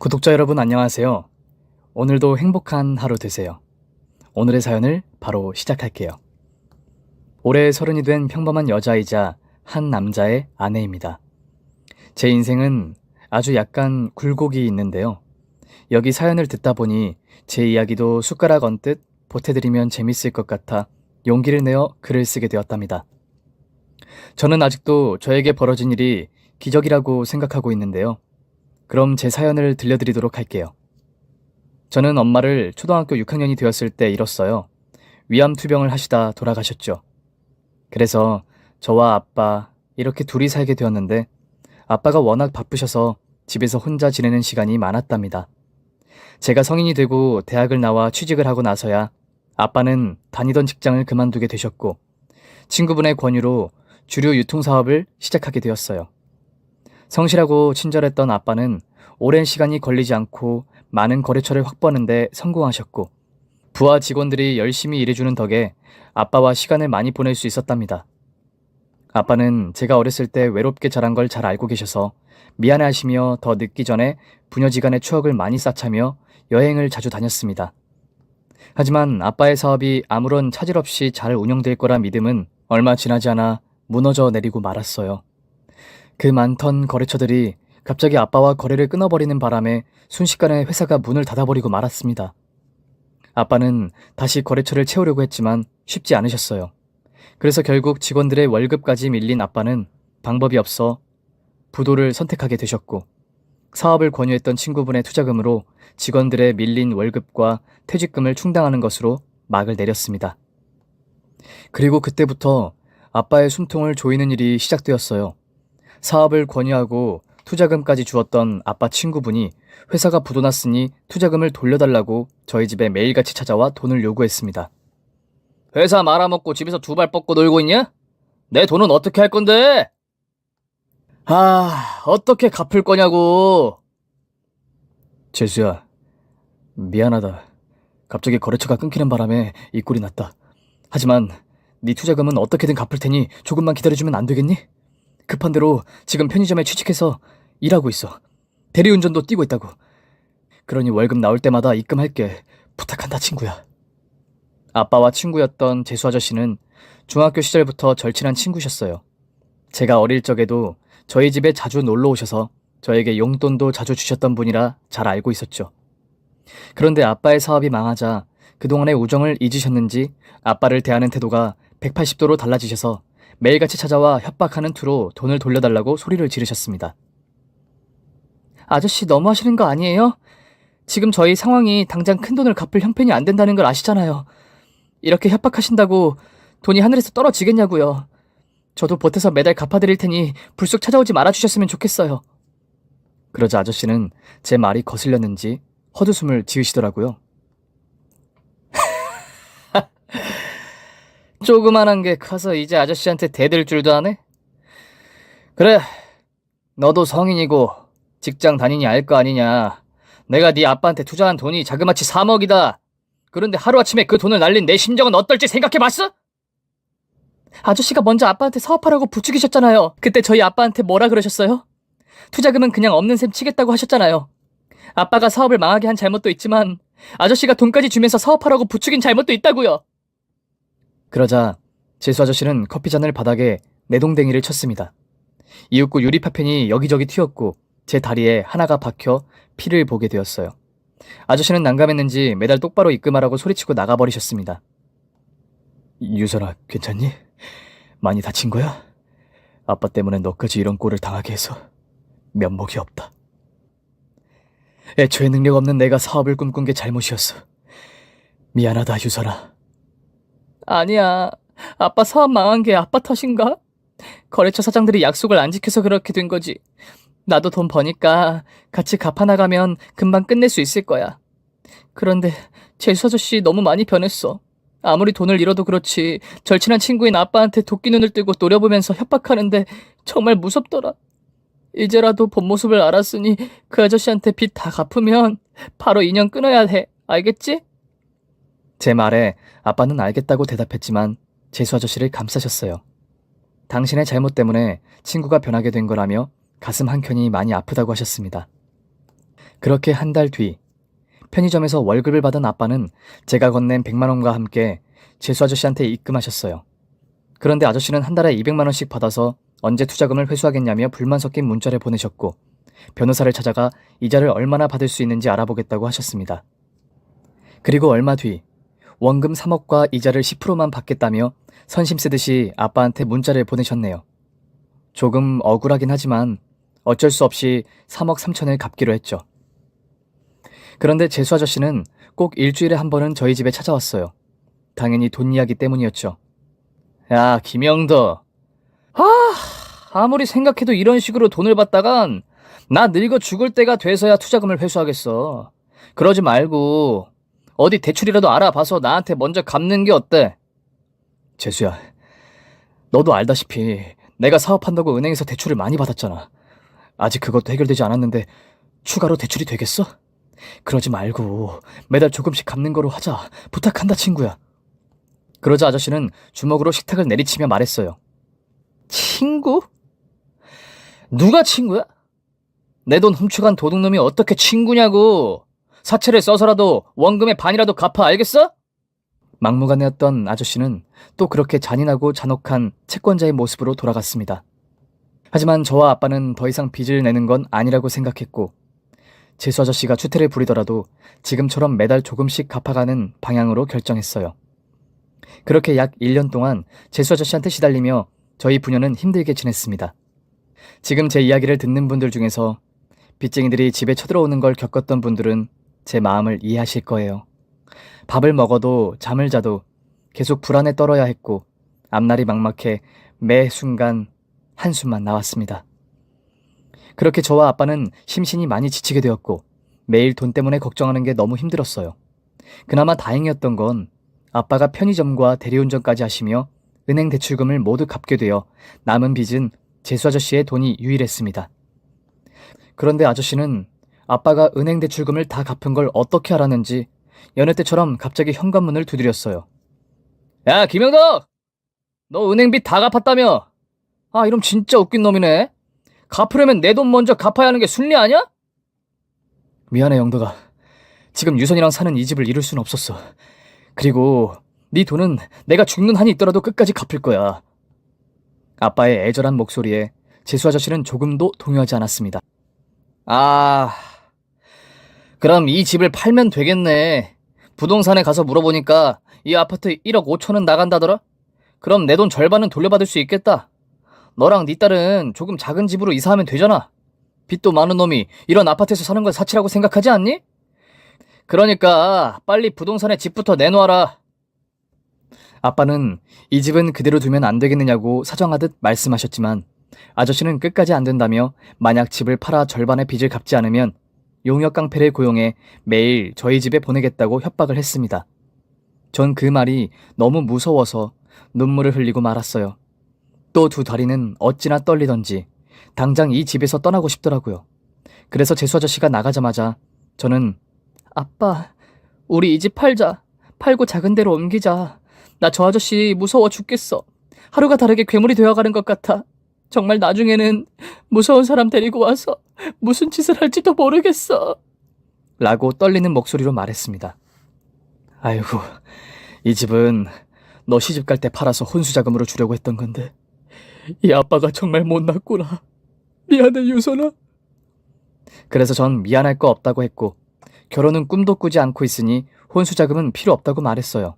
구독자 여러분 안녕하세요. 오늘도 행복한 하루 되세요. 오늘의 사연을 바로 시작할게요. 올해 30이 된 평범한 여자이자 한 남자의 아내입니다. 제 인생은 아주 약간 굴곡이 있는데요. 여기 사연을 듣다 보니 제 이야기도 숟가락 얹듯 보태드리면 재밌을 것 같아 용기를 내어 글을 쓰게 되었답니다. 저는 아직도 저에게 벌어진 일이 기적이라고 생각하고 있는데요. 그럼 제 사연을 들려드리도록 할게요. 저는 엄마를 초등학교 6학년이 되었을 때 잃었어요. 위암투병을 하시다 돌아가셨죠. 그래서 저와 아빠 이렇게 둘이 살게 되었는데 아빠가 워낙 바쁘셔서 집에서 혼자 지내는 시간이 많았답니다. 제가 성인이 되고 대학을 나와 취직을 하고 나서야 아빠는 다니던 직장을 그만두게 되셨고 친구분의 권유로 주류 유통사업을 시작하게 되었어요. 성실하고 친절했던 아빠는 오랜 시간이 걸리지 않고 많은 거래처를 확보하는 데 성공하셨고 부하 직원들이 열심히 일해주는 덕에 아빠와 시간을 많이 보낼 수 있었답니다. 아빠는 제가 어렸을 때 외롭게 자란 걸 잘 알고 계셔서 미안해하시며 더 늦기 전에 부녀지간의 추억을 많이 쌓자며 여행을 자주 다녔습니다. 하지만 아빠의 사업이 아무런 차질 없이 잘 운영될 거란 믿음은 얼마 지나지 않아 무너져 내리고 말았어요. 그 많던 거래처들이 갑자기 아빠와 거래를 끊어버리는 바람에 순식간에 회사가 문을 닫아버리고 말았습니다. 아빠는 다시 거래처를 채우려고 했지만 쉽지 않으셨어요. 그래서 결국 직원들의 월급까지 밀린 아빠는 방법이 없어 부도를 선택하게 되셨고 사업을 권유했던 친구분의 투자금으로 직원들의 밀린 월급과 퇴직금을 충당하는 것으로 막을 내렸습니다. 그리고 그때부터 아빠의 숨통을 조이는 일이 시작되었어요. 사업을 권유하고 투자금까지 주었던 아빠 친구분이 회사가 부도났으니 투자금을 돌려달라고 저희 집에 매일같이 찾아와 돈을 요구했습니다. 회사 말아먹고 집에서 두 발 뻗고 놀고 있냐? 내 돈은 어떻게 할 건데? 어떻게 갚을 거냐고. 재수야, 미안하다. 갑자기 거래처가 끊기는 바람에 이 꼴이 났다. 하지만 네 투자금은 어떻게든 갚을 테니 조금만 기다려주면 안 되겠니? 급한 대로 지금 편의점에 취직해서 일하고 있어. 대리운전도 뛰고 있다고. 그러니 월급 나올 때마다 입금할게. 부탁한다, 친구야. 아빠와 친구였던 재수 아저씨는 중학교 시절부터 절친한 친구셨어요. 제가 어릴 적에도 저희 집에 자주 놀러 오셔서 저에게 용돈도 자주 주셨던 분이라 잘 알고 있었죠. 그런데 아빠의 사업이 망하자 그동안의 우정을 잊으셨는지 아빠를 대하는 태도가 180도로 달라지셔서 매일같이 찾아와 협박하는 투로 돈을 돌려달라고 소리를 지르셨습니다. 아저씨 너무하시는 거 아니에요? 지금 저희 상황이 당장 큰 돈을 갚을 형편이 안 된다는 걸 아시잖아요. 이렇게 협박하신다고 돈이 하늘에서 떨어지겠냐고요. 저도 보태서 매달 갚아드릴 테니 불쑥 찾아오지 말아주셨으면 좋겠어요. 그러자 아저씨는 제 말이 거슬렸는지 헛웃음을 지으시더라고요. 조그만한 게 커서 이제 아저씨한테 대들 줄도 아네? 그래, 너도 성인이고 직장 다니니 알 거 아니냐. 내가 네 아빠한테 투자한 돈이 자그마치 3억이다. 그런데 하루아침에 그 돈을 날린 내 심정은 어떨지 생각해봤어? 아저씨가 먼저 아빠한테 사업하라고 부추기셨잖아요. 그때 저희 아빠한테 뭐라 그러셨어요? 투자금은 그냥 없는 셈 치겠다고 하셨잖아요. 아빠가 사업을 망하게 한 잘못도 있지만 아저씨가 돈까지 주면서 사업하라고 부추긴 잘못도 있다고요. 그러자 재수 아저씨는 커피잔을 바닥에 내동댕이를 쳤습니다. 이윽고 유리 파편이 여기저기 튀었고 제 다리에 하나가 박혀 피를 보게 되었어요. 아저씨는 난감했는지 매달 똑바로 입금하라고 소리치고 나가버리셨습니다. 유선아, 괜찮니? 많이 다친 거야? 아빠 때문에 너까지 이런 꼴을 당하게 해서 면목이 없다. 애초에 능력 없는 내가 사업을 꿈꾼 게 잘못이었어. 미안하다, 유선아. 아니야. 아빠 사업 망한 게 아빠 탓인가? 거래처 사장들이 약속을 안 지켜서 그렇게 된 거지. 나도 돈 버니까 같이 갚아나가면 금방 끝낼 수 있을 거야. 그런데 재수 아저씨 너무 많이 변했어. 아무리 돈을 잃어도 그렇지 절친한 친구인 아빠한테 도끼 눈을 뜨고 노려보면서 협박하는데 정말 무섭더라. 이제라도 본 모습을 알았으니 그 아저씨한테 빚 다 갚으면 바로 인연 끊어야 해. 알겠지? 제 말에 아빠는 알겠다고 대답했지만 재수 아저씨를 감싸셨어요. 당신의 잘못 때문에 친구가 변하게 된 거라며 가슴 한켠이 많이 아프다고 하셨습니다. 그렇게 한 달 뒤, 편의점에서 월급을 받은 아빠는 제가 건넨 100만 원과 함께 재수 아저씨한테 입금하셨어요. 그런데 아저씨는 한 달에 200만 원씩 받아서 언제 투자금을 회수하겠냐며 불만 섞인 문자를 보내셨고, 변호사를 찾아가 이자를 얼마나 받을 수 있는지 알아보겠다고 하셨습니다. 그리고 얼마 뒤, 원금 3억과 이자를 10%만 받겠다며 선심 쓰듯이 아빠한테 문자를 보내셨네요. 조금 억울하긴 하지만 어쩔 수 없이 3억 3천을 갚기로 했죠. 그런데 재수 아저씨는 꼭 일주일에 한 번은 저희 집에 찾아왔어요. 당연히 돈 이야기 때문이었죠. 야, 김영덕. 아무리 생각해도 이런 식으로 돈을 받다간 나 늙어 죽을 때가 돼서야 투자금을 회수하겠어. 그러지 말고 어디 대출이라도 알아봐서 나한테 먼저 갚는 게 어때? 재수야, 너도 알다시피 내가 사업한다고 은행에서 대출을 많이 받았잖아. 아직 그것도 해결되지 않았는데 추가로 대출이 되겠어? 그러지 말고 매달 조금씩 갚는 거로 하자. 부탁한다, 친구야. 그러자 아저씨는 주먹으로 식탁을 내리치며 말했어요. 친구? 누가 친구야? 내 돈 훔쳐간 도둑놈이 어떻게 친구냐고. 사채를 써서라도 원금의 반이라도 갚아, 알겠어? 막무가내였던 아저씨는 또 그렇게 잔인하고 잔혹한 채권자의 모습으로 돌아갔습니다. 하지만 저와 아빠는 더 이상 빚을 내는 건 아니라고 생각했고, 재수 아저씨가 추태를 부리더라도 지금처럼 매달 조금씩 갚아가는 방향으로 결정했어요. 그렇게 약 1년 동안 재수 아저씨한테 시달리며 저희 부녀는 힘들게 지냈습니다. 지금 제 이야기를 듣는 분들 중에서 빚쟁이들이 집에 쳐들어오는 걸 겪었던 분들은 제 마음을 이해하실 거예요. 밥을 먹어도 잠을 자도 계속 불안에 떨어야 했고, 앞날이 막막해 매 순간 한숨만 나왔습니다. 그렇게 저와 아빠는 심신이 많이 지치게 되었고, 매일 돈 때문에 걱정하는 게 너무 힘들었어요. 그나마 다행이었던 건 아빠가 편의점과 대리운전까지 하시며 은행 대출금을 모두 갚게 되어 남은 빚은 재수 아저씨의 돈이 유일했습니다. 그런데 아저씨는 아빠가 은행 대출금을 다 갚은 걸 어떻게 알았는지 여느 때처럼 갑자기 현관문을 두드렸어요. 야, 김영덕! 너 은행빚 다 갚았다며? 이럼 진짜 웃긴 놈이네. 갚으려면 내 돈 먼저 갚아야 하는 게 순리 아니야? 미안해, 영덕아. 지금 유선이랑 사는 이 집을 잃을 순 없었어. 그리고 네 돈은 내가 죽는 한이 있더라도 끝까지 갚을 거야. 아빠의 애절한 목소리에 재수 아저씨는 조금도 동요하지 않았습니다. 그럼 이 집을 팔면 되겠네. 부동산에 가서 물어보니까 이 아파트 1억 5천은 나간다더라? 그럼 내 돈 절반은 돌려받을 수 있겠다. 너랑 네 딸은 조금 작은 집으로 이사하면 되잖아. 빚도 많은 놈이 이런 아파트에서 사는 걸 사치라고 생각하지 않니? 그러니까 빨리 부동산에 집부터 내놓아라. 아빠는 이 집은 그대로 두면 안 되겠느냐고 사정하듯 말씀하셨지만 아저씨는 끝까지 안 된다며 만약 집을 팔아 절반의 빚을 갚지 않으면 용역 깡패를 고용해 매일 저희 집에 보내겠다고 협박을 했습니다. 전 그 말이 너무 무서워서 눈물을 흘리고 말았어요. 또 두 다리는 어찌나 떨리던지 당장 이 집에서 떠나고 싶더라고요. 그래서 재수 아저씨가 나가자마자 저는 아빠, 우리 이 집 팔자. 팔고 작은 데로 옮기자. 나 저 아저씨 무서워 죽겠어. 하루가 다르게 괴물이 되어가는 것 같아. 정말 나중에는 무서운 사람 데리고 와서 무슨 짓을 할지도 모르겠어. 라고 떨리는 목소리로 말했습니다. 아이고, 이 집은 너 시집 갈 때 팔아서 혼수자금으로 주려고 했던 건데 이 아빠가 정말 못났구나. 미안해, 유선아. 그래서 전 미안할 거 없다고 했고 결혼은 꿈도 꾸지 않고 있으니 혼수자금은 필요 없다고 말했어요.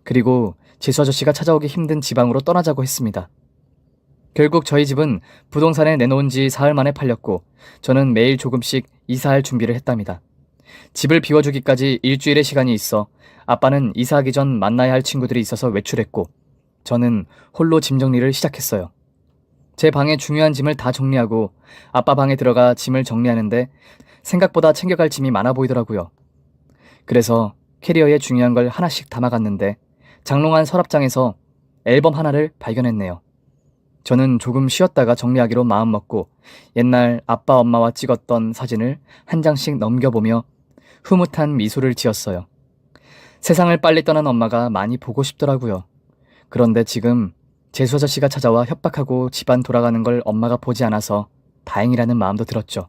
그리고 재수 아저씨가 찾아오기 힘든 지방으로 떠나자고 했습니다. 결국 저희 집은 부동산에 내놓은 지 사흘 만에 팔렸고 저는 매일 조금씩 이사할 준비를 했답니다. 집을 비워주기까지 일주일의 시간이 있어 아빠는 이사하기 전 만나야 할 친구들이 있어서 외출했고 저는 홀로 짐 정리를 시작했어요. 제 방에 중요한 짐을 다 정리하고 아빠 방에 들어가 짐을 정리하는데 생각보다 챙겨갈 짐이 많아 보이더라고요. 그래서 캐리어에 중요한 걸 하나씩 담아갔는데 장롱 안 서랍장에서 앨범 하나를 발견했네요. 저는 조금 쉬었다가 정리하기로 마음먹고 옛날 아빠 엄마와 찍었던 사진을 한 장씩 넘겨보며 흐뭇한 미소를 지었어요. 세상을 빨리 떠난 엄마가 많이 보고 싶더라고요. 그런데 지금 재수 아저씨가 찾아와 협박하고 집안 돌아가는 걸 엄마가 보지 않아서 다행이라는 마음도 들었죠.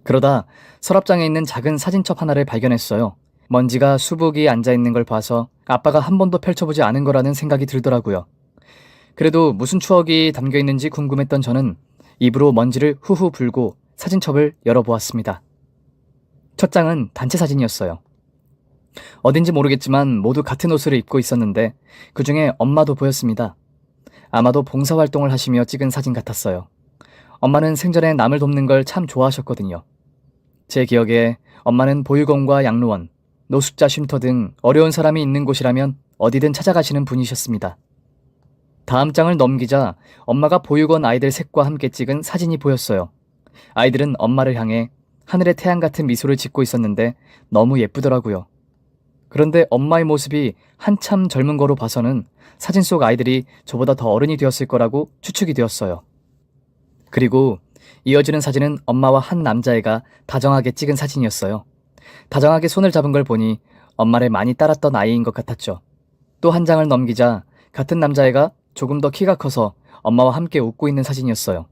그러다 서랍장에 있는 작은 사진첩 하나를 발견했어요. 먼지가 수북이 앉아있는 걸 봐서 아빠가 한 번도 펼쳐보지 않은 거라는 생각이 들더라고요. 그래도 무슨 추억이 담겨있는지 궁금했던 저는 입으로 먼지를 후후 불고 사진첩을 열어보았습니다. 첫 장은 단체 사진이었어요. 어딘지 모르겠지만 모두 같은 옷을 입고 있었는데 그 중에 엄마도 보였습니다. 아마도 봉사활동을 하시며 찍은 사진 같았어요. 엄마는 생전에 남을 돕는 걸 참 좋아하셨거든요. 제 기억에 엄마는 보육원과 양로원, 노숙자 쉼터 등 어려운 사람이 있는 곳이라면 어디든 찾아가시는 분이셨습니다. 다음 장을 넘기자 엄마가 보육원 아이들 셋과 함께 찍은 사진이 보였어요. 아이들은 엄마를 향해 하늘의 태양 같은 미소를 짓고 있었는데 너무 예쁘더라고요. 그런데 엄마의 모습이 한참 젊은 거로 봐서는 사진 속 아이들이 저보다 더 어른이 되었을 거라고 추측이 되었어요. 그리고 이어지는 사진은 엄마와 한 남자애가 다정하게 찍은 사진이었어요. 다정하게 손을 잡은 걸 보니 엄마를 많이 따랐던 아이인 것 같았죠. 또 한 장을 넘기자 같은 남자애가 조금 더 키가 커서 엄마와 함께 웃고 있는 사진이었어요.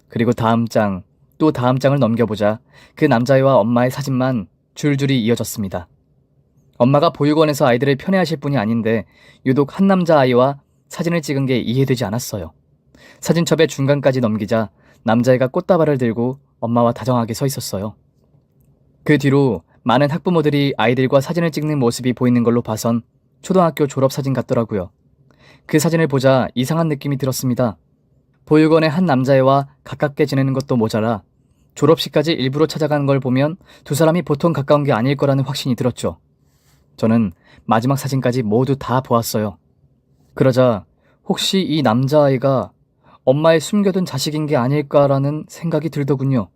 그리고 다음 장, 또 다음 장을 넘겨보자 그 남자애와 엄마의 사진만 줄줄이 이어졌습니다. 엄마가 보육원에서 아이들을 편애하실 분이 아닌데 유독 한 남자아이와 사진을 찍은 게 이해되지 않았어요. 사진첩의 중간까지 넘기자 남자애가 꽃다발을 들고 엄마와 다정하게 서 있었어요. 그 뒤로 많은 학부모들이 아이들과 사진을 찍는 모습이 보이는 걸로 봐선 초등학교 졸업사진 같더라고요. 그 사진을 보자 이상한 느낌이 들었습니다. 보육원의 한 남자애와 가깝게 지내는 것도 모자라 졸업식까지 일부러 찾아간 걸 보면 두 사람이 보통 가까운 게 아닐 거라는 확신이 들었죠. 저는 마지막 사진까지 모두 다 보았어요. 그러자 혹시 이 남자아이가 엄마의 숨겨둔 자식인 게 아닐까라는 생각이 들더군요.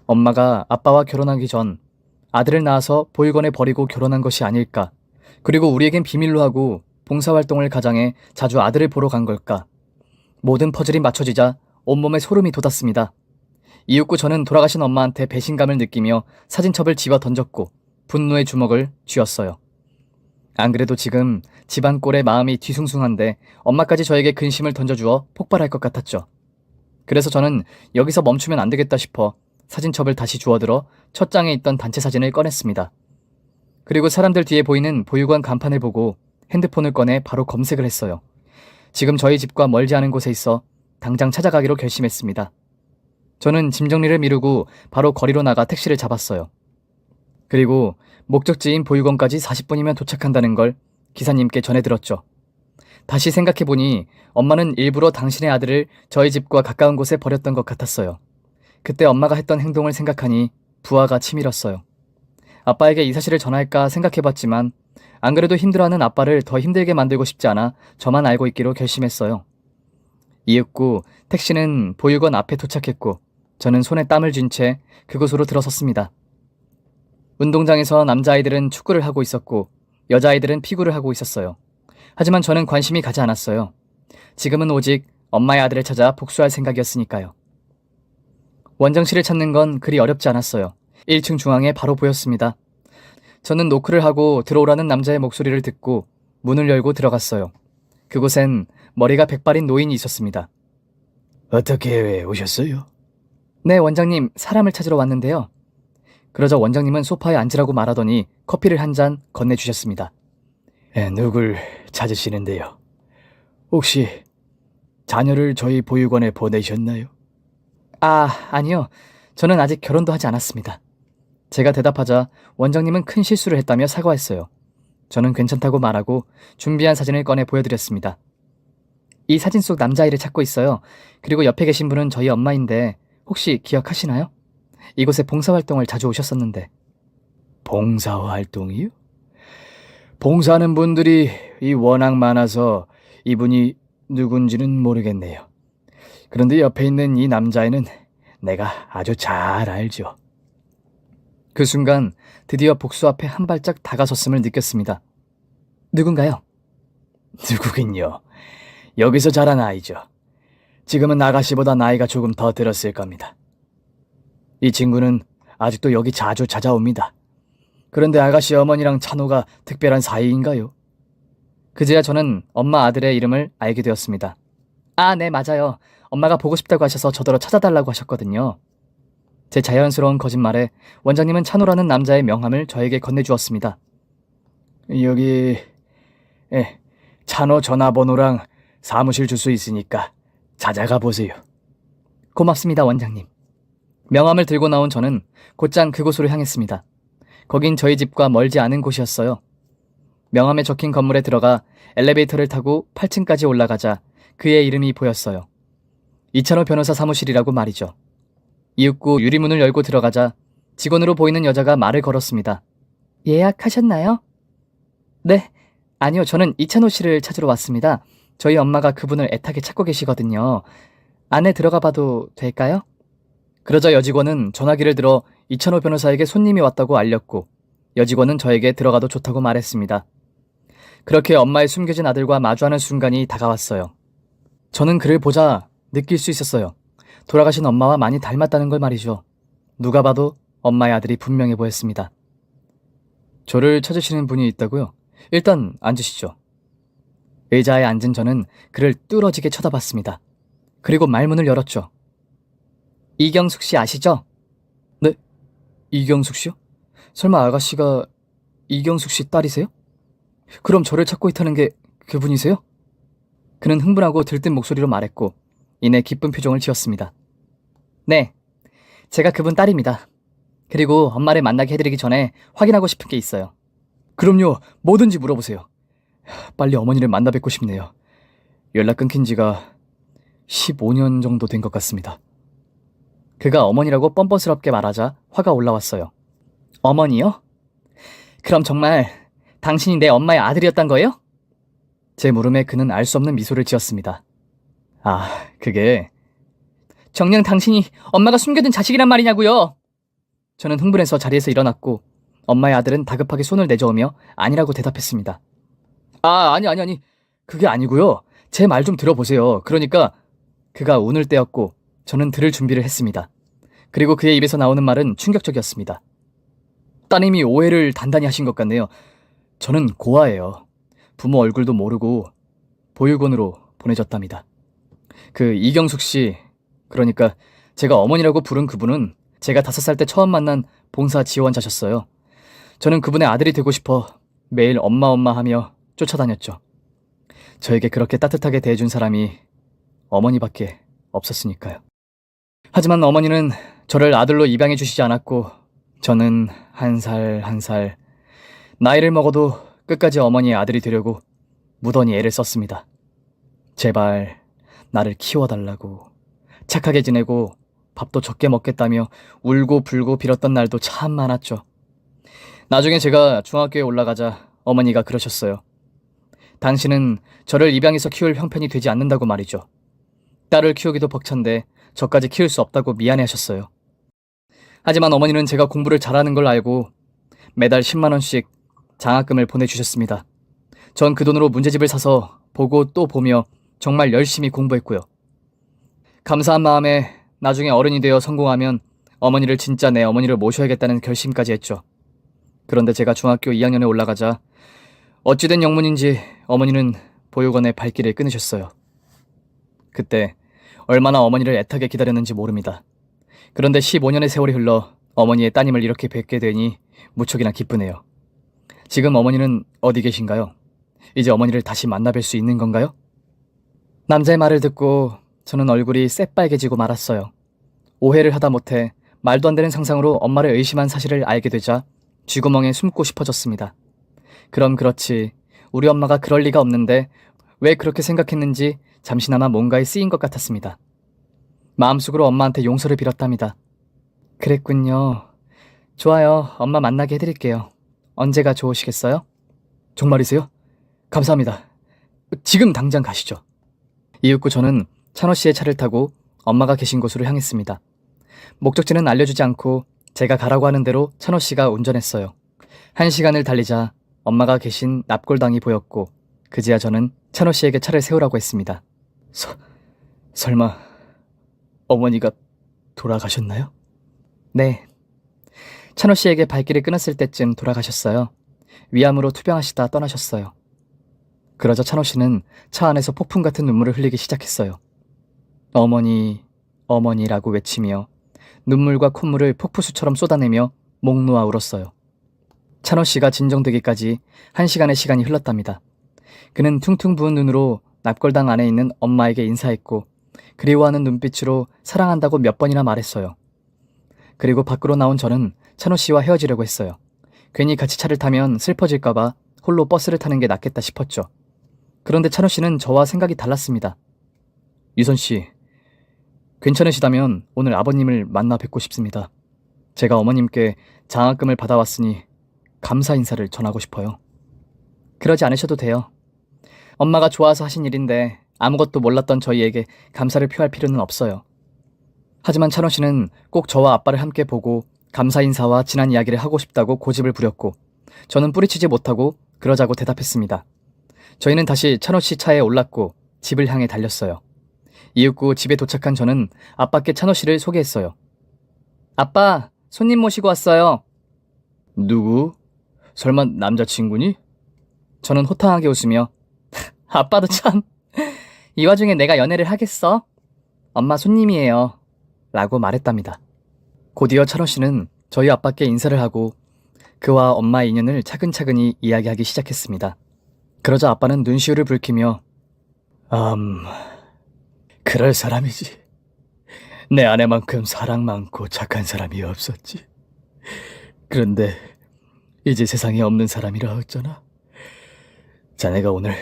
엄마가 아빠와 결혼하기 전 아들을 낳아서 보육원에 버리고 결혼한 것이 아닐까. 그리고 우리에겐 비밀로 하고 봉사활동을 가장해 자주 아들을 보러 간 걸까. 모든 퍼즐이 맞춰지자 온몸에 소름이 돋았습니다. 이윽고 저는 돌아가신 엄마한테 배신감을 느끼며 사진첩을 집어 던졌고 분노의 주먹을 쥐었어요. 안 그래도 지금 집안 꼴에 마음이 뒤숭숭한데 엄마까지 저에게 근심을 던져주어 폭발할 것 같았죠. 그래서 저는 여기서 멈추면 안 되겠다 싶어 사진첩을 다시 주워들어 첫 장에 있던 단체 사진을 꺼냈습니다. 그리고 사람들 뒤에 보이는 보육원 간판을 보고 핸드폰을 꺼내 바로 검색을 했어요. 지금 저희 집과 멀지 않은 곳에 있어 당장 찾아가기로 결심했습니다. 저는 짐 정리를 미루고 바로 거리로 나가 택시를 잡았어요. 그리고 목적지인 보육원까지 40분이면 도착한다는 걸 기사님께 전해들었죠. 다시 생각해보니 엄마는 일부러 당신의 아들을 저희 집과 가까운 곳에 버렸던 것 같았어요. 그때 엄마가 했던 행동을 생각하니 부하가 치밀었어요. 아빠에게 이 사실을 전할까 생각해봤지만 안 그래도 힘들어하는 아빠를 더 힘들게 만들고 싶지 않아 저만 알고 있기로 결심했어요. 이윽고 택시는 보육원 앞에 도착했고 저는 손에 땀을 쥔 채 그곳으로 들어섰습니다. 운동장에서 남자아이들은 축구를 하고 있었고 여자아이들은 피구를 하고 있었어요. 하지만 저는 관심이 가지 않았어요. 지금은 오직 엄마의 아들을 찾아 복수할 생각이었으니까요. 원장실을 찾는 건 그리 어렵지 않았어요. 1층 중앙에 바로 보였습니다. 저는 노크를 하고 들어오라는 남자의 목소리를 듣고 문을 열고 들어갔어요. 그곳엔 머리가 백발인 노인이 있었습니다. 어떻게 오셨어요? 네, 원장님, 사람을 찾으러 왔는데요. 그러자 원장님은 소파에 앉으라고 말하더니 커피를 한 잔 건네주셨습니다. 누굴 찾으시는데요? 혹시 자녀를 저희 보육원에 보내셨나요? 아니요. 저는 아직 결혼도 하지 않았습니다. 제가 대답하자 원장님은 큰 실수를 했다며 사과했어요. 저는 괜찮다고 말하고 준비한 사진을 꺼내 보여드렸습니다. 이 사진 속 남자아이를 찾고 있어요. 그리고 옆에 계신 분은 저희 엄마인데 혹시 기억하시나요? 이곳에 봉사활동을 자주 오셨었는데. 봉사활동이요? 봉사하는 분들이 워낙 많아서 이분이 누군지는 모르겠네요. 그런데 옆에 있는 이 남자애는 내가 아주 잘 알죠. 그 순간 드디어 복수 앞에 한 발짝 다가섰음을 느꼈습니다. 누군가요? 누구긴요. 여기서 자란 아이죠. 지금은 아가씨보다 나이가 조금 더 들었을 겁니다. 이 친구는 아직도 여기 자주 찾아옵니다. 그런데 아가씨 어머니랑 찬호가 특별한 사이인가요? 그제야 저는 엄마 아들의 이름을 알게 되었습니다. 네, 맞아요. 엄마가 보고 싶다고 하셔서 저더러 찾아달라고 하셨거든요. 제 자연스러운 거짓말에 원장님은 찬호라는 남자의 명함을 저에게 건네주었습니다. 여기 찬호 전화번호랑 사무실 주소 있으니까 찾아가 보세요. 고맙습니다, 원장님. 명함을 들고 나온 저는 곧장 그곳으로 향했습니다. 거긴 저희 집과 멀지 않은 곳이었어요. 명함에 적힌 건물에 들어가 엘리베이터를 타고 8층까지 올라가자 그의 이름이 보였어요. 이찬호 변호사 사무실이라고 말이죠. 이윽고 유리문을 열고 들어가자 직원으로 보이는 여자가 말을 걸었습니다. 예약하셨나요? 네. 아니요, 저는 이찬호 씨를 찾으러 왔습니다. 저희 엄마가 그분을 애타게 찾고 계시거든요. 안에 들어가 봐도 될까요? 그러자 여직원은 전화기를 들어 이찬호 변호사에게 손님이 왔다고 알렸고 여직원은 저에게 들어가도 좋다고 말했습니다. 그렇게 엄마의 숨겨진 아들과 마주하는 순간이 다가왔어요. 저는 그를 보자 느낄 수 있었어요. 돌아가신 엄마와 많이 닮았다는 걸 말이죠. 누가 봐도 엄마의 아들이 분명해 보였습니다. 저를 찾으시는 분이 있다고요? 일단 앉으시죠. 의자에 앉은 저는 그를 뚫어지게 쳐다봤습니다. 그리고 말문을 열었죠. 이경숙 씨 아시죠? 네? 이경숙 씨요? 설마 아가씨가 이경숙 씨 딸이세요? 그럼 저를 찾고 있다는 게 그분이세요? 그는 흥분하고 들뜬 목소리로 말했고 이내 기쁜 표정을 지었습니다. 네, 제가 그분 딸입니다. 그리고 엄마를 만나게 해드리기 전에 확인하고 싶은 게 있어요. 그럼요, 뭐든지 물어보세요. 빨리 어머니를 만나 뵙고 싶네요. 연락 끊긴 지가 15년 정도 된 것 같습니다. 그가 어머니라고 뻔뻔스럽게 말하자 화가 올라왔어요. 어머니요? 그럼 정말 당신이 내 엄마의 아들이었단 거예요? 제 물음에 그는 알 수 없는 미소를 지었습니다. 아, 그게 정녕 당신이 엄마가 숨겨둔 자식이란 말이냐고요? 저는 흥분해서 자리에서 일어났고 엄마의 아들은 다급하게 손을 내저으며 아니라고 대답했습니다. 아니. 그게 아니고요. 제 말 좀 들어보세요. 그러니까 그가 운을 떼었고 저는 들을 준비를 했습니다. 그리고 그의 입에서 나오는 말은 충격적이었습니다. 따님이 오해를 단단히 하신 것 같네요. 저는 고아예요. 부모 얼굴도 모르고 보육원으로 보내졌답니다. 그 이경숙 씨, 그러니까 제가 어머니라고 부른 그분은 제가 5살 때 처음 만난 봉사 지원자셨어요. 저는 그분의 아들이 되고 싶어 매일 엄마 하며 쫓아다녔죠. 저에게 그렇게 따뜻하게 대해준 사람이 어머니밖에 없었으니까요. 하지만 어머니는 저를 아들로 입양해 주시지 않았고 저는 한 살 나이를 먹어도 끝까지 어머니의 아들이 되려고 무던히 애를 썼습니다. 제발 나를 키워달라고, 착하게 지내고 밥도 적게 먹겠다며 울고 불고 빌었던 날도 참 많았죠. 나중에 제가 중학교에 올라가자 어머니가 그러셨어요. 당신은 저를 입양해서 키울 형편이 되지 않는다고 말이죠. 딸을 키우기도 벅찬데 저까지 키울 수 없다고 미안해 하셨어요. 하지만 어머니는 제가 공부를 잘하는 걸 알고 매달 10만 원씩 장학금을 보내주셨습니다. 전 그 돈으로 문제집을 사서 보고 또 보며 정말 열심히 공부했고요. 감사한 마음에 나중에 어른이 되어 성공하면 어머니를 진짜 내 어머니를 모셔야겠다는 결심까지 했죠. 그런데 제가 중학교 2학년에 올라가자 어찌된 영문인지 어머니는 보육원의 발길을 끊으셨어요. 그때 얼마나 어머니를 애타게 기다렸는지 모릅니다. 그런데 15년의 세월이 흘러 어머니의 따님을 이렇게 뵙게 되니 무척이나 기쁘네요. 지금 어머니는 어디 계신가요? 이제 어머니를 다시 만나뵐 수 있는 건가요? 남자의 말을 듣고 저는 얼굴이 새빨개지고 말았어요. 오해를 하다 못해 말도 안 되는 상상으로 엄마를 의심한 사실을 알게 되자 쥐구멍에 숨고 싶어졌습니다. 그럼 그렇지, 우리 엄마가 그럴 리가 없는데 왜 그렇게 생각했는지 잠시나마 뭔가에 쓰인 것 같았습니다. 마음속으로 엄마한테 용서를 빌었답니다. 그랬군요. 좋아요. 엄마 만나게 해드릴게요. 언제가 좋으시겠어요? 정말이세요? 감사합니다. 지금 당장 가시죠. 이윽고 저는 찬호 씨의 차를 타고 엄마가 계신 곳으로 향했습니다. 목적지는 알려주지 않고 제가 가라고 하는 대로 찬호 씨가 운전했어요. 1시간을 달리자 엄마가 계신 납골당이 보였고 그제야 저는 찬호 씨에게 차를 세우라고 했습니다. 설마 어머니가 돌아가셨나요? 네. 찬호 씨에게 발길을 끊었을 때쯤 돌아가셨어요. 위암으로 투병하시다 떠나셨어요. 그러자 찬호 씨는 차 안에서 폭풍 같은 눈물을 흘리기 시작했어요. 어머니, 어머니라고 외치며 눈물과 콧물을 폭포수처럼 쏟아내며 목 놓아 울었어요. 찬호 씨가 진정되기까지 1시간의 시간이 흘렀답니다. 그는 퉁퉁 부은 눈으로 납골당 안에 있는 엄마에게 인사했고 그리워하는 눈빛으로 사랑한다고 몇 번이나 말했어요. 그리고 밖으로 나온 저는 찬호 씨와 헤어지려고 했어요. 괜히 같이 차를 타면 슬퍼질까봐 홀로 버스를 타는 게 낫겠다 싶었죠. 그런데 찬호 씨는 저와 생각이 달랐습니다. 유선 씨, 괜찮으시다면 오늘 아버님을 만나 뵙고 싶습니다. 제가 어머님께 장학금을 받아왔으니 감사 인사를 전하고 싶어요. 그러지 않으셔도 돼요. 엄마가 좋아서 하신 일인데 아무것도 몰랐던 저희에게 감사를 표할 필요는 없어요. 하지만 찬호 씨는 꼭 저와 아빠를 함께 보고 감사 인사와 지난 이야기를 하고 싶다고 고집을 부렸고 저는 뿌리치지 못하고 그러자고 대답했습니다. 저희는 다시 찬호 씨 차에 올랐고 집을 향해 달렸어요. 이윽고 집에 도착한 저는 아빠께 찬호 씨를 소개했어요. 아빠, 손님 모시고 왔어요. 누구? 설마 남자친구니? 저는 호탕하게 웃으며 아빠도 참, 이 와중에 내가 연애를 하겠어? 엄마 손님이에요. 라고 말했답니다. 곧이어 찬호 씨는 저희 아빠께 인사를 하고 그와 엄마의 인연을 차근차근히 이야기하기 시작했습니다. 그러자 아빠는 눈시울을 붉히며 그럴 사람이지. 내 아내만큼 사랑 많고 착한 사람이 없었지. 그런데 이제 세상에 없는 사람이라 어쩌나. 자네가 오늘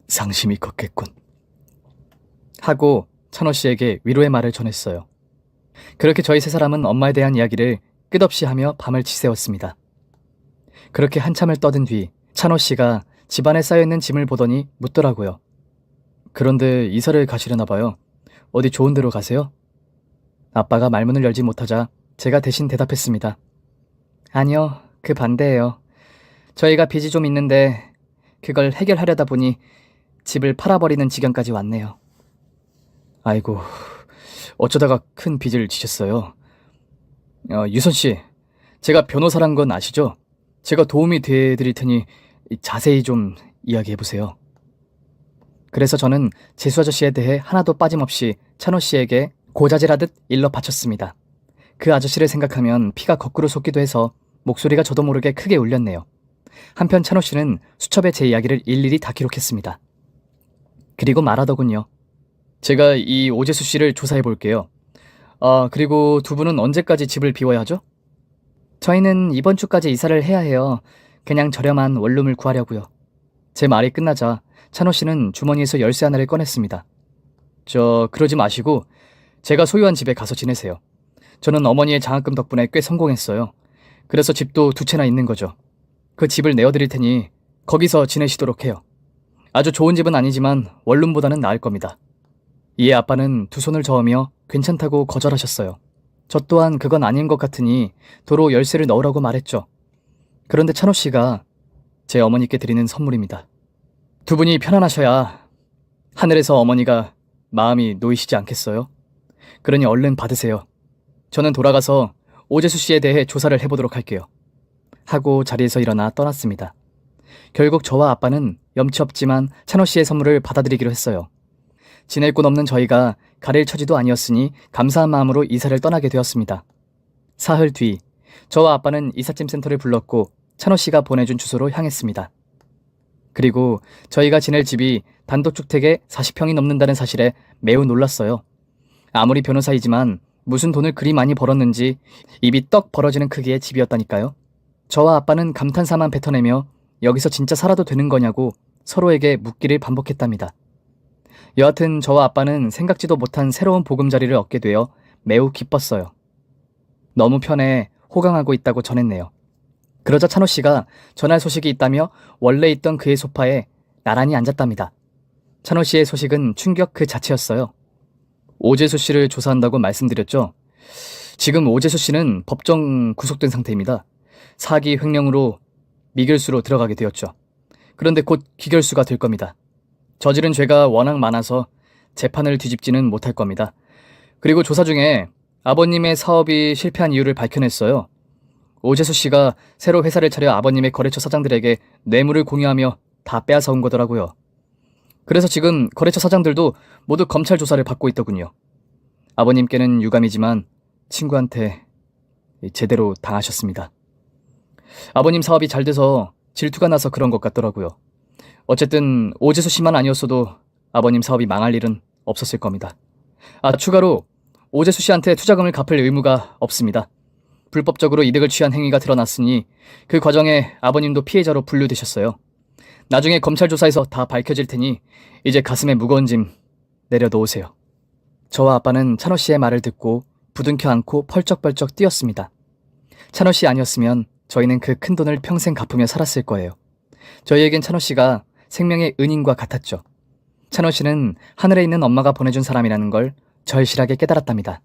상심이 컸겠군. 하고 찬호 씨에게 위로의 말을 전했어요. 그렇게 저희 세 사람은 엄마에 대한 이야기를 끝없이 하며 밤을 지새웠습니다. 그렇게 한참을 떠든 뒤 찬호 씨가 집안에 쌓여있는 짐을 보더니 묻더라고요. 그런데 이사를 가시려나 봐요. 어디 좋은 데로 가세요? 아빠가 말문을 열지 못하자 제가 대신 대답했습니다. 아니요, 그 반대예요. 저희가 빚이 좀 있는데 그걸 해결하려다 보니 집을 팔아버리는 지경까지 왔네요. 아이고, 어쩌다가 큰 빚을 지셨어요. 유선 씨, 제가 변호사란 건 아시죠? 제가 도움이 되드릴 테니 자세히 좀 이야기해 보세요. 그래서 저는 재수 아저씨에 대해 하나도 빠짐없이 찬호 씨에게 고자질하듯 일러 바쳤습니다. 그 아저씨를 생각하면 피가 거꾸로 솟기도 해서 목소리가 저도 모르게 크게 울렸네요. 한편 찬호 씨는 수첩에 제 이야기를 일일이 다 기록했습니다. 그리고 말하더군요. 제가 이 오재수 씨를 조사해 볼게요. 그리고 두 분은 언제까지 집을 비워야 하죠? 저희는 이번 주까지 이사를 해야 해요. 그냥 저렴한 원룸을 구하려고요. 제 말이 끝나자 찬호 씨는 주머니에서 열쇠 하나를 꺼냈습니다. 그러지 마시고 제가 소유한 집에 가서 지내세요. 저는 어머니의 장학금 덕분에 꽤 성공했어요. 그래서 집도 2채나 있는 거죠. 그 집을 내어드릴 테니 거기서 지내시도록 해요. 아주 좋은 집은 아니지만 원룸보다는 나을 겁니다. 이에 아빠는 두 손을 저으며 괜찮다고 거절하셨어요. 저 또한 그건 아닌 것 같으니 도로 열쇠를 넣으라고 말했죠. 그런데 찬호 씨가 제 어머니께 드리는 선물입니다. 두 분이 편안하셔야 하늘에서 어머니가 마음이 놓이시지 않겠어요? 그러니 얼른 받으세요. 저는 돌아가서 오재수 씨에 대해 조사를 해보도록 할게요. 하고 자리에서 일어나 떠났습니다. 결국 저와 아빠는 염치 없지만 찬호 씨의 선물을 받아들이기로 했어요. 지낼 곳 없는 저희가 가릴 처지도 아니었으니 감사한 마음으로 이사를 떠나게 되었습니다. 사흘 뒤 저와 아빠는 이삿짐 센터를 불렀고 찬호 씨가 보내준 주소로 향했습니다. 그리고 저희가 지낼 집이 단독주택에 40평이 넘는다는 사실에 매우 놀랐어요. 아무리 변호사이지만 무슨 돈을 그리 많이 벌었는지 입이 떡 벌어지는 크기의 집이었다니까요. 저와 아빠는 감탄사만 뱉어내며 여기서 진짜 살아도 되는 거냐고 서로에게 묻기를 반복했답니다. 여하튼 저와 아빠는 생각지도 못한 새로운 보금자리를 얻게 되어 매우 기뻤어요. 너무 편해 호강하고 있다고 전했네요. 그러자 찬호 씨가 전할 소식이 있다며 원래 있던 그의 소파에 나란히 앉았답니다. 찬호 씨의 소식은 충격 그 자체였어요. 오재수 씨를 조사한다고 말씀드렸죠? 지금 오재수 씨는 법정 구속된 상태입니다. 사기 횡령으로 미결수로 들어가게 되었죠. 그런데 곧 기결수가 될 겁니다. 저지른 죄가 워낙 많아서 재판을 뒤집지는 못할 겁니다. 그리고 조사 중에 아버님의 사업이 실패한 이유를 밝혀냈어요. 오재수 씨가 새로 회사를 차려 아버님의 거래처 사장들에게 뇌물을 공유하며 다 빼앗아온 거더라고요. 그래서 지금 거래처 사장들도 모두 검찰 조사를 받고 있더군요. 아버님께는 유감이지만 친구한테 제대로 당하셨습니다. 아버님 사업이 잘 돼서 질투가 나서 그런 것 같더라고요. 어쨌든 오재수 씨만 아니었어도 아버님 사업이 망할 일은 없었을 겁니다. 추가로 오재수 씨한테 투자금을 갚을 의무가 없습니다. 불법적으로 이득을 취한 행위가 드러났으니 그 과정에 아버님도 피해자로 분류되셨어요. 나중에 검찰 조사에서 다 밝혀질 테니 이제 가슴에 무거운 짐 내려놓으세요. 저와 아빠는 찬호 씨의 말을 듣고 부둥켜 안고 펄쩍펄쩍 뛰었습니다. 찬호 씨 아니었으면 저희는 그 큰 돈을 평생 갚으며 살았을 거예요. 저희에겐 찬호 씨가 생명의 은인과 같았죠. 찬호 씨는 하늘에 있는 엄마가 보내준 사람이라는 걸 절실하게 깨달았답니다.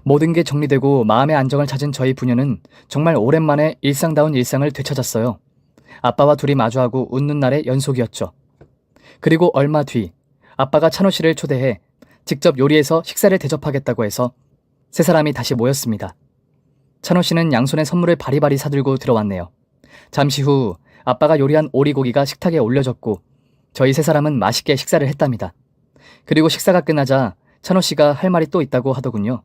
모든 게 정리되고 마음의 안정을 찾은 저희 부녀는 정말 오랜만에 일상다운 일상을 되찾았어요. 아빠와 둘이 마주하고 웃는 날의 연속이었죠. 그리고 얼마 뒤 아빠가 찬호 씨를 초대해 직접 요리해서 식사를 대접하겠다고 해서 세 사람이 다시 모였습니다. 찬호 씨는 양손에 선물을 바리바리 사들고 들어왔네요. 잠시 후 아빠가 요리한 오리고기가 식탁에 올려졌고 저희 세 사람은 맛있게 식사를 했답니다. 그리고 식사가 끝나자 찬호 씨가 할 말이 또 있다고 하더군요.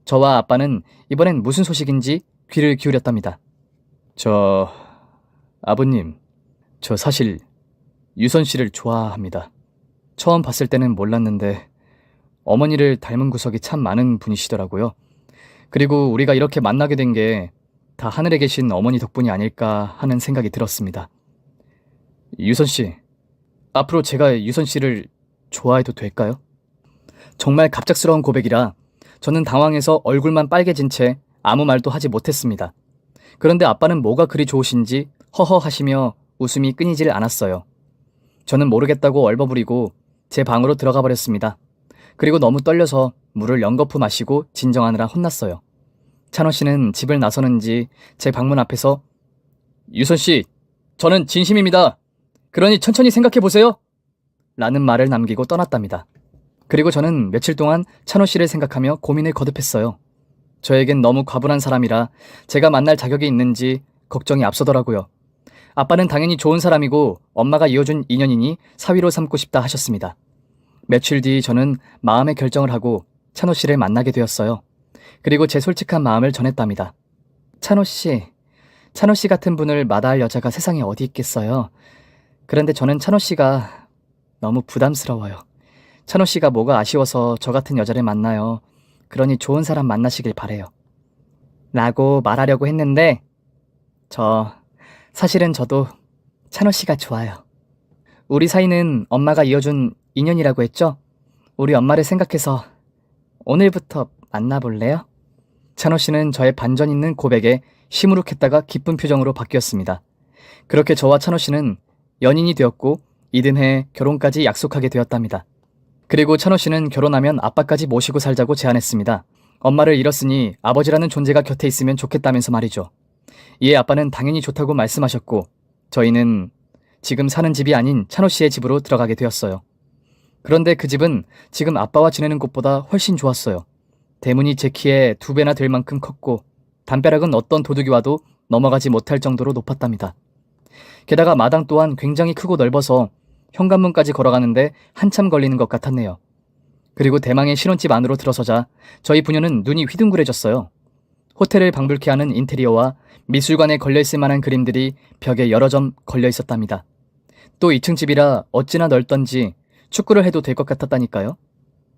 저와 아빠는 이번엔 무슨 소식인지 귀를 기울였답니다. 아버님, 저 사실 유선 씨를 좋아합니다. 처음 봤을 때는 몰랐는데 어머니를 닮은 구석이 참 많은 분이시더라고요. 그리고 우리가 이렇게 만나게 된 게 다 하늘에 계신 어머니 덕분이 아닐까 하는 생각이 들었습니다. 유선 씨, 앞으로 제가 유선 씨를 좋아해도 될까요? 정말 갑작스러운 고백이라 저는 당황해서 얼굴만 빨개진 채 아무 말도 하지 못했습니다. 그런데 아빠는 뭐가 그리 좋으신지 허허 하시며 웃음이 끊이질 않았어요. 저는 모르겠다고 얼버무리고 제 방으로 들어가 버렸습니다. 그리고 너무 떨려서 물을 연거푸 마시고 진정하느라 혼났어요. 찬호 씨는 집을 나서는지 제 방문 앞에서 유선 씨, 저는 진심입니다. 그러니 천천히 생각해 보세요. 라는 말을 남기고 떠났답니다. 그리고 저는 며칠 동안 찬호 씨를 생각하며 고민을 거듭했어요. 저에겐 너무 과분한 사람이라 제가 만날 자격이 있는지 걱정이 앞서더라고요. 아빠는 당연히 좋은 사람이고 엄마가 이어준 인연이니 사위로 삼고 싶다 하셨습니다. 며칠 뒤 저는 마음의 결정을 하고 찬호 씨를 만나게 되었어요. 그리고 제 솔직한 마음을 전했답니다. 찬호 씨 같은 분을 마다할 여자가 세상에 어디 있겠어요. 그런데 저는 찬호 씨가 너무 부담스러워요. 찬호 씨가 뭐가 아쉬워서 저 같은 여자를 만나요. 그러니 좋은 사람 만나시길 바래요. 라고 말하려고 했는데 사실은 저도 찬호 씨가 좋아요. 우리 사이는 엄마가 이어준 인연이라고 했죠? 우리 엄마를 생각해서 오늘부터 만나볼래요? 찬호 씨는 저의 반전 있는 고백에 시무룩했다가 기쁜 표정으로 바뀌었습니다. 그렇게 저와 찬호 씨는 연인이 되었고 이듬해 결혼까지 약속하게 되었답니다. 그리고 찬호 씨는 결혼하면 아빠까지 모시고 살자고 제안했습니다. 엄마를 잃었으니 아버지라는 존재가 곁에 있으면 좋겠다면서 말이죠. 이에 아빠는 당연히 좋다고 말씀하셨고 저희는 지금 사는 집이 아닌 찬호 씨의 집으로 들어가게 되었어요. 그런데 그 집은 지금 아빠와 지내는 곳보다 훨씬 좋았어요. 대문이 제 키에 2배나 될 만큼 컸고 담벼락은 어떤 도둑이 와도 넘어가지 못할 정도로 높았답니다. 게다가 마당 또한 굉장히 크고 넓어서 현관문까지 걸어가는데 한참 걸리는 것 같았네요. 그리고 대망의 신혼집 안으로 들어서자 저희 부녀는 눈이 휘둥그레졌어요. 호텔을 방불케 하는 인테리어와 미술관에 걸려있을 만한 그림들이 벽에 여러 점 걸려 있었답니다. 또 2층 집이라 어찌나 넓던지 축구를 해도 될 것 같았다니까요.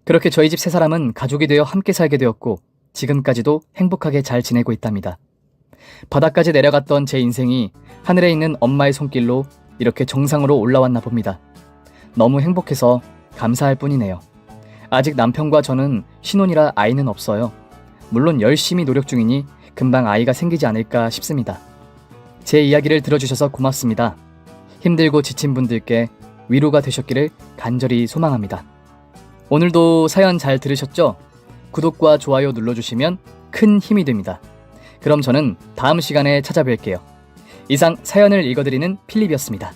그렇게 저희 집 세 사람은 가족이 되어 함께 살게 되었고 지금까지도 행복하게 잘 지내고 있답니다. 바닥까지 내려갔던 제 인생이 하늘에 있는 엄마의 손길로 이렇게 정상으로 올라왔나 봅니다. 너무 행복해서 감사할 뿐이네요. 아직 남편과 저는 신혼이라 아이는 없어요. 물론 열심히 노력 중이니 금방 아이가 생기지 않을까 싶습니다. 제 이야기를 들어주셔서 고맙습니다. 힘들고 지친 분들께 위로가 되셨기를 간절히 소망합니다. 오늘도 사연 잘 들으셨죠? 구독과 좋아요 눌러주시면 큰 힘이 됩니다. 그럼 저는 다음 시간에 찾아뵐게요. 이상 사연을 읽어드리는 필립이었습니다.